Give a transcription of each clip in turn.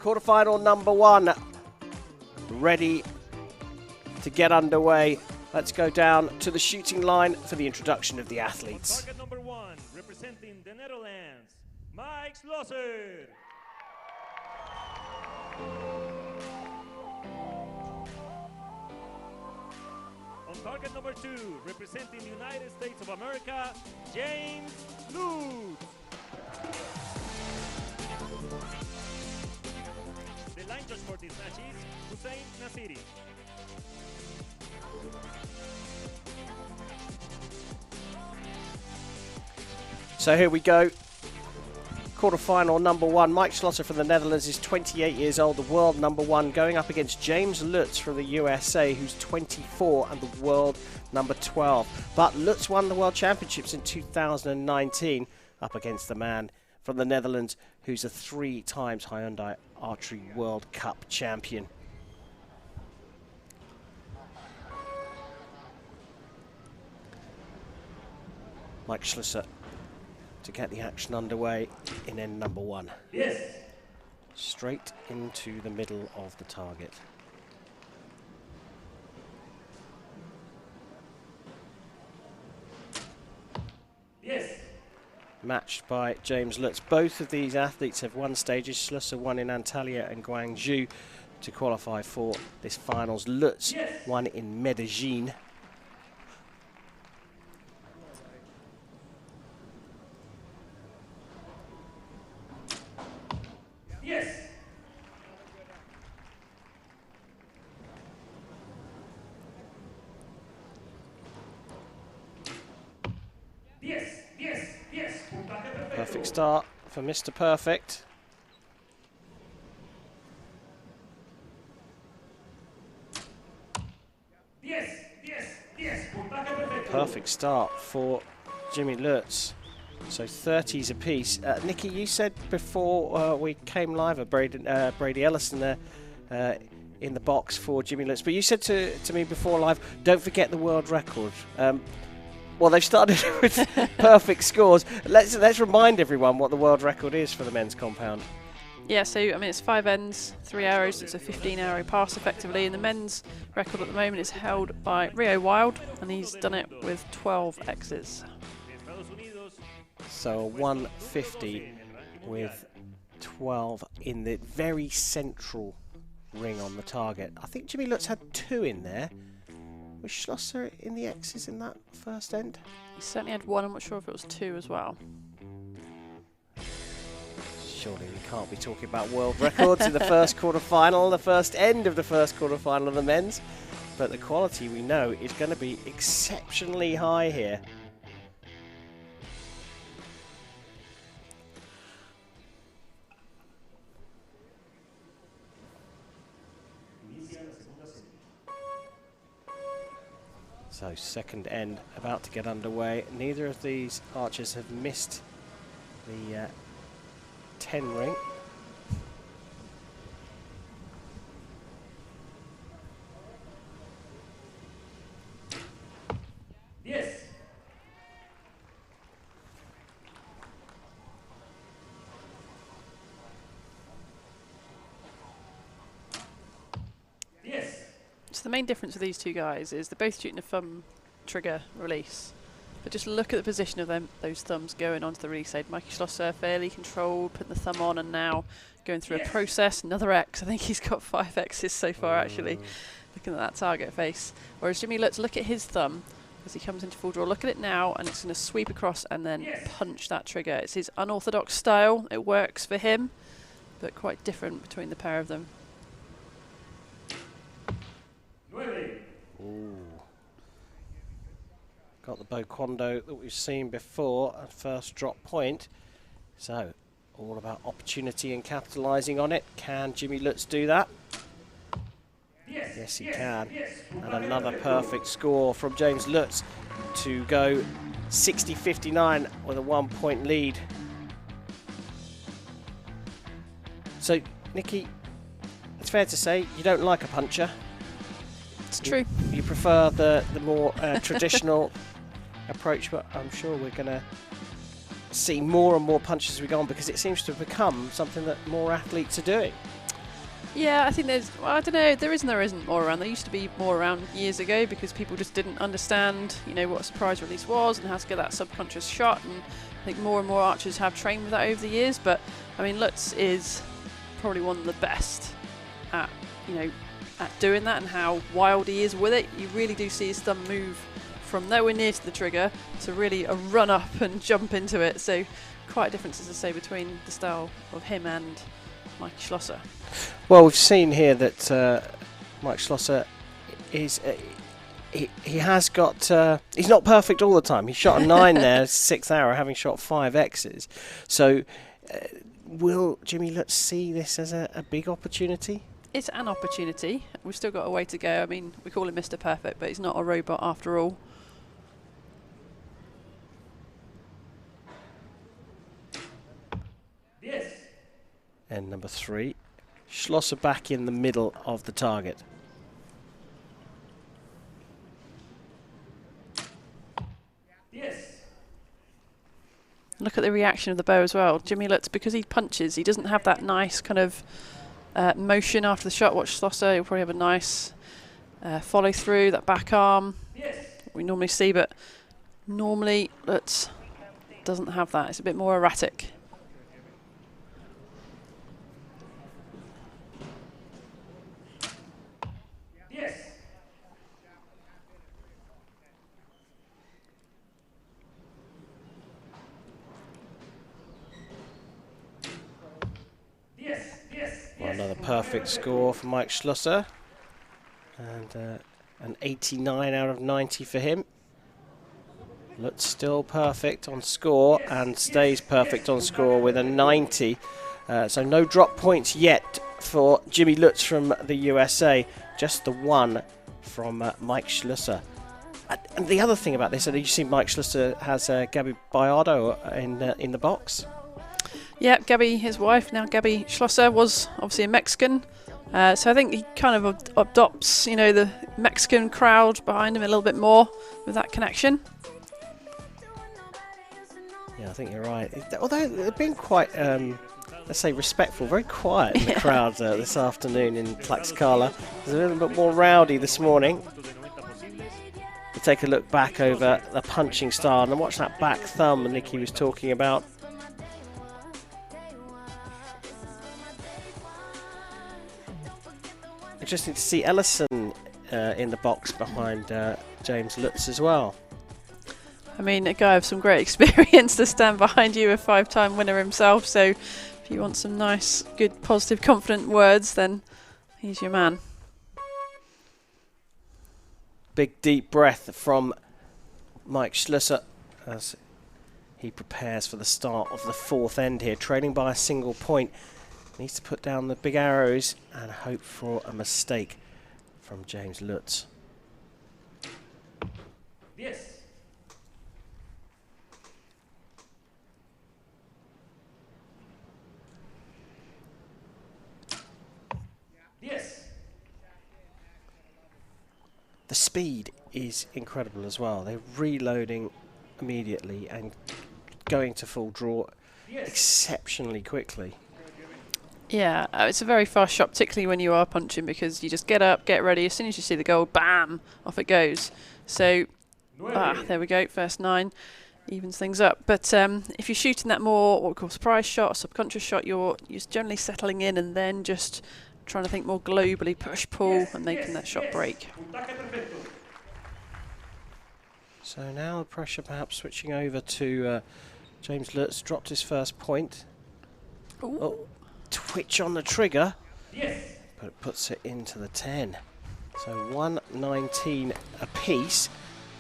Quarterfinal number 1 ready to get underway. Let's go down to the shooting line for the introduction of the athletes. Target number 1, representing the Netherlands, Mike Schloesser. On target number 2, representing the United States of America, James Lutz. The line judge for this match is Hussein Nasiri. So here we go. Quarterfinal number 1. Mike Schloesser from the Netherlands is 28 years old, the world number 1, going up against James Lutz from the USA, who's 24 and the world number 12. But Lutz won the World Championships in 2019 up against the man from the Netherlands, who's a 3 times Hyundai Archery World Cup champion. Mike Schloesser to get the action underway in end number 1. Yes. Straight into the middle of the target. Yes. Matched by James Lutz. Both of these athletes have won stages. Schloesser won in Antalya and Guangzhou to qualify for this finals. Lutz won in Medellin. Yes. Yes. Yes. Yes. Perfect start for Mr. Perfect. Yes. Yes. Yes. Perfect start for Jimmy Lutz. So 30s apiece. Nikki, you said before we came live at Brady Ellison there in the box for Jimmy Lutz, but you said to me before live, don't forget the world record. Well, they've started with perfect scores. Let's remind everyone what the world record is for the men's compound. Yeah, so I mean it's 5 ends, 3 arrows. It's a 15-arrow pass effectively, and the men's record at the moment is held by Rio Wild, and he's done it with 12 X's. So a 150 with 12 in the very central ring on the target. I think Jimmy Lutz had 2 in there. Was Schloesser in the X's in that first end? He certainly had 1. I'm not sure if it was 2 as well. Surely we can't be talking about world records in the first quarter-final, the first end of the first quarter-final of the men's. But the quality we know is going to be exceptionally high here. So second end about to get underway. Neither of these archers have missed the 10 ring. Yes. Yes. So the main difference with these two guys is they're both shooting a thumb trigger release. But just look at the position of those thumbs going onto the release aid. Mikey Schloesser fairly controlled, putting the thumb on, and now going through a process. Another X. I think he's got 5 X's so far, actually, looking at that target face. Whereas Jimmy Lutz, look at his thumb as he comes into full draw. Look at it now, and it's going to sweep across and then punch that trigger. It's his unorthodox style. It works for him, but quite different between the pair of them. Ooh. Got the bow quando that we've seen before at first drop point. So, all about opportunity and capitalising on it. Can Jimmy Lutz do that? Yes, he can. And another perfect score from James Lutz to go 60-59 with a 1-point lead. So, Nikki, it's fair to say you don't like a puncher. It's true. You prefer the more traditional approach, but I'm sure we're going to see more and more punches as we go on, because it seems to have become something that more athletes are doing. Yeah, I think well, I don't know, there isn't more around. There used to be more around years ago because people just didn't understand, what a surprise release was and how to get that subconscious shot, and I think more and more archers have trained with that over the years. But I mean, Lutz is probably one of the best at, at doing that, and how wild he is with it. You really do see his thumb move from nowhere near to the trigger to really a run up and jump into it. So quite a difference, as I say, between the style of him and Mike Schloesser. Well, we've seen here that Mike Schloesser is he has got he's not perfect all the time. He shot a 9 there, 6th arrow, having shot 5 X's. So will Jimmy Lutz see this as a big opportunity? It's an opportunity. We've still got a way to go. I mean, we call him Mr. Perfect, but he's not a robot after all. Yes. And number 3, Schloesser back in the middle of the target. Yes. Look at the reaction of the bow as well. Jimmy Lutz, because he punches, he doesn't have that nice kind of motion after the shot. Watch Schloesser, he'll probably have a nice follow through, that back arm we normally see, but normally Lutz doesn't have that. It's a bit more erratic. Yes. Yes. Yes. Well, another perfect score for Mike Schloesser, and an 89 out of 90 for him. Lutz still perfect on score and stays perfect on score with a 90. So no drop points yet for Jimmy Lutz from the USA. Just the one from Mike Schloesser. And the other thing about this, you see Mike Schloesser has Gabby Bayardo in the box. Yeah, Gabby, his wife, now Gabby Schloesser, was obviously a Mexican. So I think he kind of adopts, the Mexican crowd behind him a little bit more with that connection. Yeah, I think you're right. Although they've been quite, let's say, respectful, very quiet in the crowd this afternoon in Tlaxcala. It's a little bit more rowdy this morning. We take a look back over the punching style and watch that back thumb Nicky was talking about. Interesting to see Ellison in the box behind James Lutz as well. I mean, a guy of some great experience to stand behind you, a 5-time winner himself. So if you want some nice, good, positive, confident words, then he's your man. Big deep breath from Mike Schloesser as he prepares for the start of the 4th end here, trailing by a single point. Needs to put down the big arrows and hope for a mistake from James Lutz. Yes. Yes. The speed is incredible as well. They're reloading immediately and going to full draw exceptionally quickly. Yeah, it's a very fast shot, particularly when you are punching, because you just get up, get ready. As soon as you see the goal, bam, off it goes. So, there we go, first 9. Evens things up. But if you're shooting that more, what we call surprise shot, or subconscious shot, you're generally settling in and then just trying to think more globally, push, pull, and making that shot break. So now the pressure perhaps switching over to James Lutz. Dropped his first point. Oh, twitch on the trigger, but it puts it into the 10. So 119 apiece,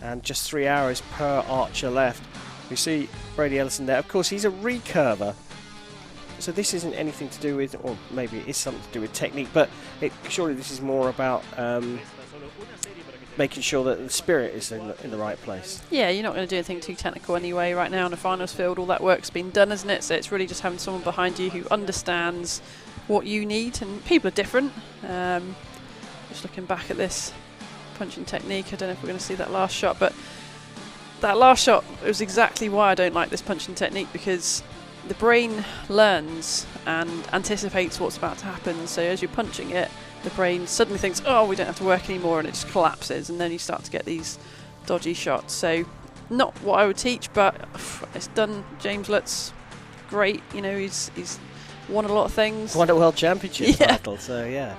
and just 3 arrows per archer left. We see Brady Ellison there. Of course, he's a recurver, so this isn't anything to do with, or maybe it is something to do with technique, but surely this is more about making sure that the spirit is in the right place. Yeah, you're not going to do anything too technical anyway. Right now in the finals field, all that work's been done, isn't it? So it's really just having someone behind you who understands what you need, and people are different. Just looking back at this punching technique, I don't know if we're going to see that last shot, but that last shot was exactly why I don't like this punching technique, because the brain learns and anticipates what's about to happen. So as you're punching it, the brain suddenly thinks, oh, we don't have to work anymore, and it just collapses, and then you start to get these dodgy shots. So not what I would teach, but it's done. James Lutz, great. You know, he's won a lot of things. Won a world championship title, so yeah.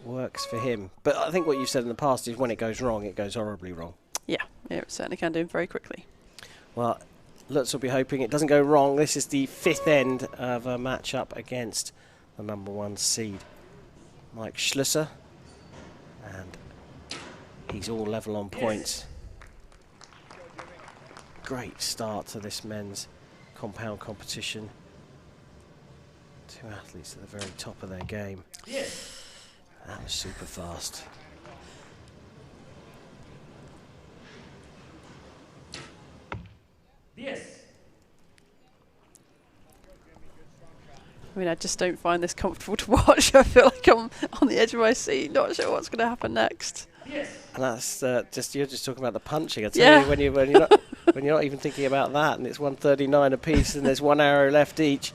Works for him. But I think what you've said in the past is when it goes wrong, it goes horribly wrong. Yeah, it certainly can do very quickly. Well, Lutz will be hoping it doesn't go wrong. This is the 5th end of a match-up against the #1 seed, Mike Schloesser. And he's all level on points. Great start to this men's compound competition. 2 athletes at the very top of their game. That was super fast. I mean, I just don't find this comfortable to watch. I feel like I'm on the edge of my seat, not sure what's going to happen next. And that's you're just talking about the punching. I tell you, when you're not when you're not even thinking about that, and it's 139 apiece, and there's 1 arrow left each.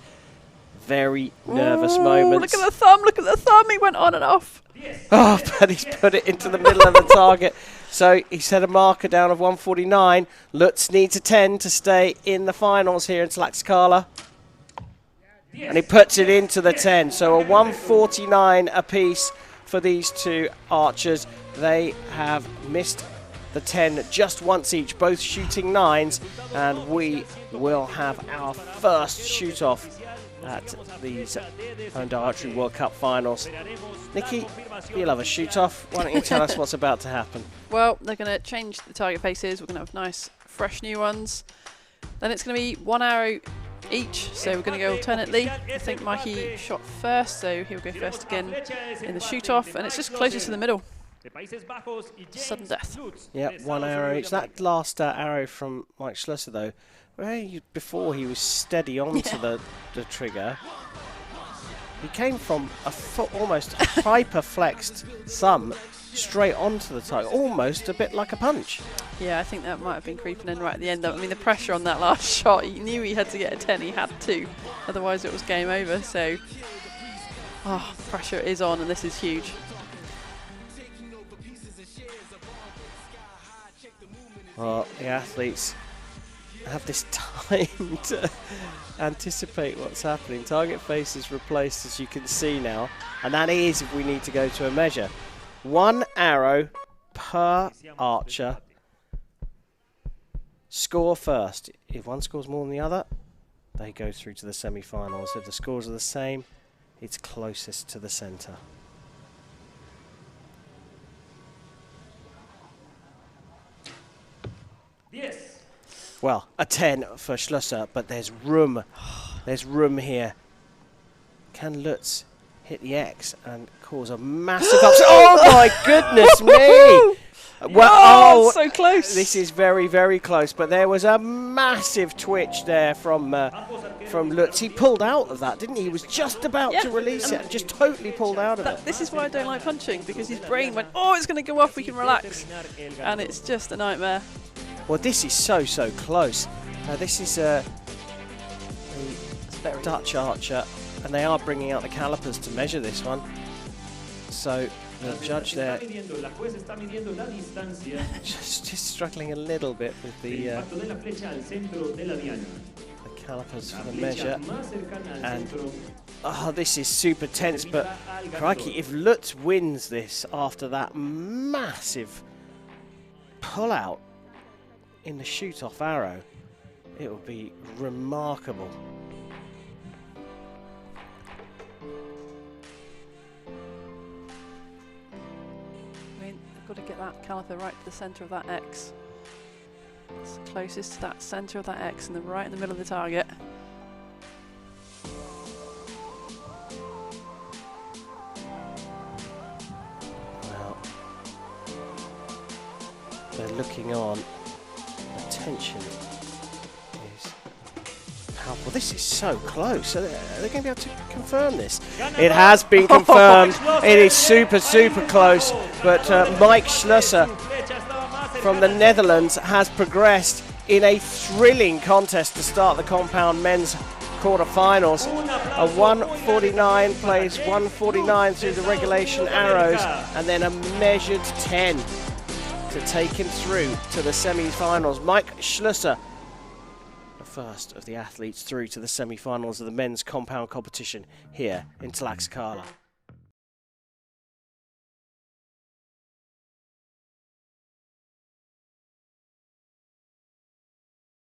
Very nervous moments. Look at the thumb! Look at the thumb! He went on and off. Oh, but he's put it into the middle of the target. So he set a marker down of 149. Lutz needs a 10 to stay in the finals here in Tlaxcala. And he puts it into the 10. So a 149 apiece for these two archers. They have missed the 10 just once each, both shooting 9s. And we will have our first shoot-off at these Hyundai Archery World Cup finals. Nikki, you'll have a shoot-off. Why don't you tell us what's about to happen? Well, they're going to change the target faces. We're going to have nice, fresh new ones. Then it's going to be 1 arrow each, so we're going to go alternately. I think Mikey shot first, so he'll go first again in the shoot-off, and it's just closest to the middle. Sudden death. Yep, 1 arrow each. That last arrow from Mike Schloesser, though, before he was steady onto the trigger, he came from a almost hyper-flexed thumb straight onto the target, almost a bit like a punch. Yeah, I think that might have been creeping in right at the end. I mean, the pressure on that last shot, he knew he had to get a 10, he had to, otherwise it was game over. So, pressure is on, and this is huge. Well, the athletes have this time to anticipate what's happening. Target face is replaced, as you can see now, and that is if we need to go to a measure. 1 arrow per archer. Score first. If one scores more than the other, they go through to the semi-finals. If the scores are the same, it's closest to the centre. Well, a 10 for Schloesser, but there's room. There's room here. Can Lutz hit the X and cause a massive upset? Oh my goodness me! Well, so close. This is very, very close, but there was a massive twitch there from Lutz. He pulled out of that, didn't he? He was just about to release it and just totally pulled out of it. This is why I don't like punching, because his brain went, oh, it's going to go off, we can relax. And it's just a nightmare. Well, this is so close. This is a Dutch archer, and they are bringing out the calipers to measure this one. So the judge there just struggling a little bit with the calipers for the measure. And this is super tense, but crikey, if Lutz wins this after that massive pull-out in the shoot-off arrow, it will be remarkable. I mean, they've got to get that caliper right to the centre of that X. It's closest to that centre of that X, and then right in the middle of the target. Well, they're looking on. The tension is powerful. This is so close. Are they going to be able to confirm this? It has been confirmed. It is super close. But Mike Schloesser from the Netherlands has progressed. in a thrilling contest to start the compound men's quarterfinals. A 149 plays 149 through the regulation arrows, and then a measured 10 to take him through to the semi-finals. Mike Schloesser, the first of the athletes through to the semi-finals of the men's compound competition here in Tlaxcala.